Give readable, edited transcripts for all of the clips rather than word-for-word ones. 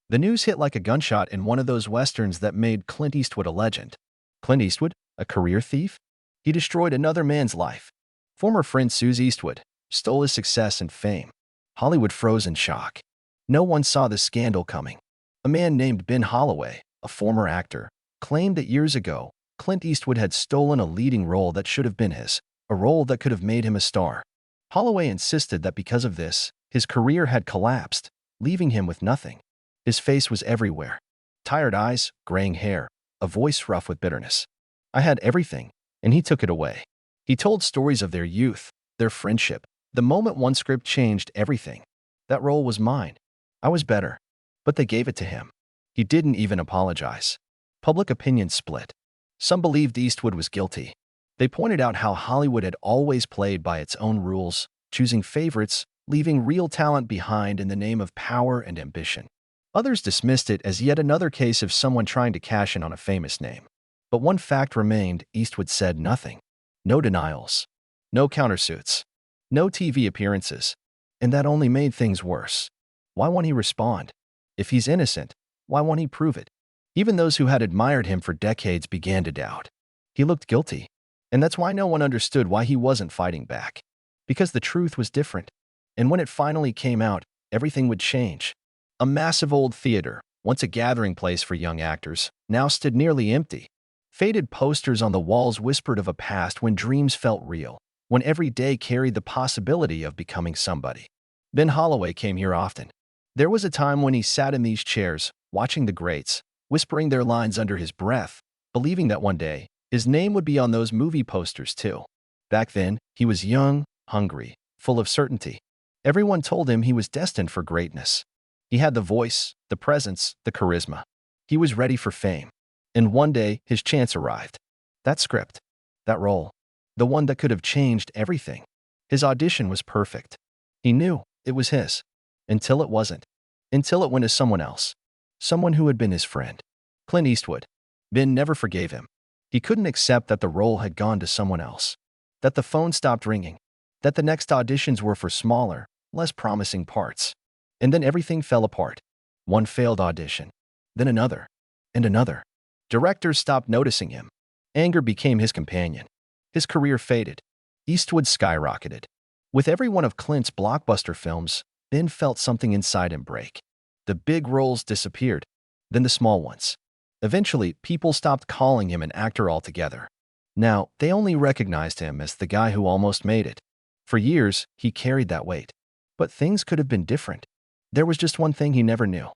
The news hit like a gunshot in one of those westerns that made Clint Eastwood a legend. Clint Eastwood, a career thief? He destroyed another man's life. Former friend Suze Eastwood stole his success and fame. Hollywood froze in shock. No one saw the scandal coming. A man named Ben Holloway, a former actor, claimed that years ago, Clint Eastwood had stolen a leading role that should have been his, a role that could have made him a star. Holloway insisted that because of this, his career had collapsed, leaving him with nothing. His face was everywhere. Tired eyes, graying hair, a voice rough with bitterness. I had everything, and he took it away. He told stories of their youth, their friendship. The moment one script changed everything. That role was mine. I was better. But they gave it to him. He didn't even apologize. Public opinion split. Some believed Eastwood was guilty. They pointed out how Hollywood had always played by its own rules, choosing favorites, leaving real talent behind in the name of power and ambition. Others dismissed it as yet another case of someone trying to cash in on a famous name. But one fact remained: Eastwood said nothing. No denials. No countersuits. No TV appearances. And that only made things worse. Why won't he respond? If he's innocent, why won't he prove it? Even those who had admired him for decades began to doubt. He looked guilty. And that's why no one understood why he wasn't fighting back. Because the truth was different. And when it finally came out, everything would change. A massive old theater, once a gathering place for young actors, now stood nearly empty. Faded posters on the walls whispered of a past when dreams felt real, when every day carried the possibility of becoming somebody. Ben Holloway came here often. There was a time when he sat in these chairs, watching the greats, whispering their lines under his breath, believing that one day, his name would be on those movie posters too. Back then, he was young, hungry, full of certainty. Everyone told him he was destined for greatness. He had the voice, the presence, the charisma. He was ready for fame. And one day, his chance arrived. That script, that role, the one that could have changed everything. His audition was perfect. He knew it was his. Until it wasn't. Until it went to someone else. Someone who had been his friend. Clint Eastwood. Ben never forgave him. He couldn't accept that the role had gone to someone else. That the phone stopped ringing. That the next auditions were for smaller, less promising parts. And then everything fell apart. One failed audition. Then another. And another. Directors stopped noticing him. Anger became his companion. His career faded. Eastwood skyrocketed. With every one of Clint's blockbuster films, Ben felt something inside him break. The big roles disappeared. Then the small ones. Eventually, people stopped calling him an actor altogether. Now, they only recognized him as the guy who almost made it. For years, he carried that weight. But things could have been different. There was just one thing he never knew.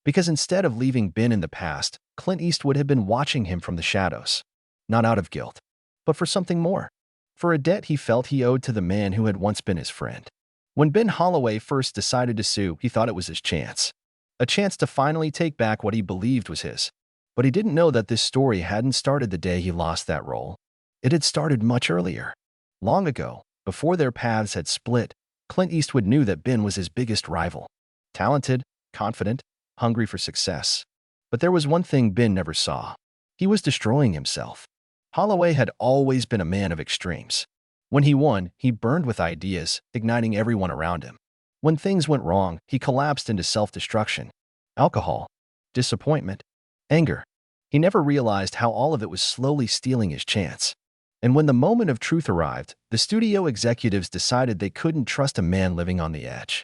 Because instead of leaving Ben in the past, Clint Eastwood had been watching him from the shadows. Not out of guilt, but for something more. For a debt he felt he owed to the man who had once been his friend. When Ben Holloway first decided to sue, he thought it was his chance. A chance to finally take back what he believed was his. But he didn't know that this story hadn't started the day he lost that role. It had started much earlier. Long ago, before their paths had split, Clint Eastwood knew that Ben was his biggest rival. Talented, confident, hungry for success. But there was one thing Ben never saw. He was destroying himself. Holloway had always been a man of extremes. When he won, he burned with ideas, igniting everyone around him. When things went wrong, he collapsed into self-destruction. Alcohol, disappointment, anger. He never realized how all of it was slowly stealing his chance. And when the moment of truth arrived, the studio executives decided they couldn't trust a man living on the edge.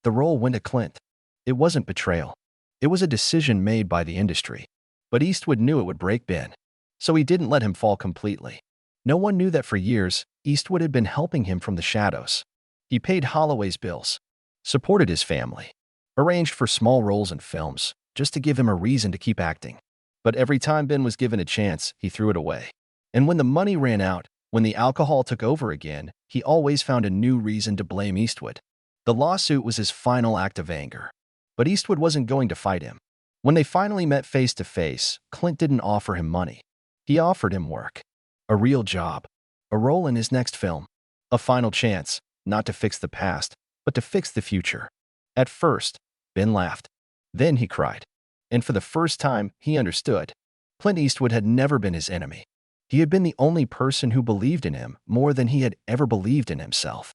The role went to Clint. It wasn't betrayal. It was a decision made by the industry. But Eastwood knew it would break Ben. So he didn't let him fall completely. No one knew that for years, Eastwood had been helping him from the shadows. He paid Holloway's bills, supported his family, arranged for small roles in films, just to give him a reason to keep acting. But every time Ben was given a chance, he threw it away. And when the money ran out, when the alcohol took over again, he always found a new reason to blame Eastwood. The lawsuit was his final act of anger. But Eastwood wasn't going to fight him. When they finally met face to face, Clint didn't offer him money. He offered him work. A real job. A role in his next film. A final chance, not to fix the past, but to fix the future. At first, Ben laughed. Then he cried. And for the first time, he understood. Clint Eastwood had never been his enemy. He had been the only person who believed in him more than he had ever believed in himself.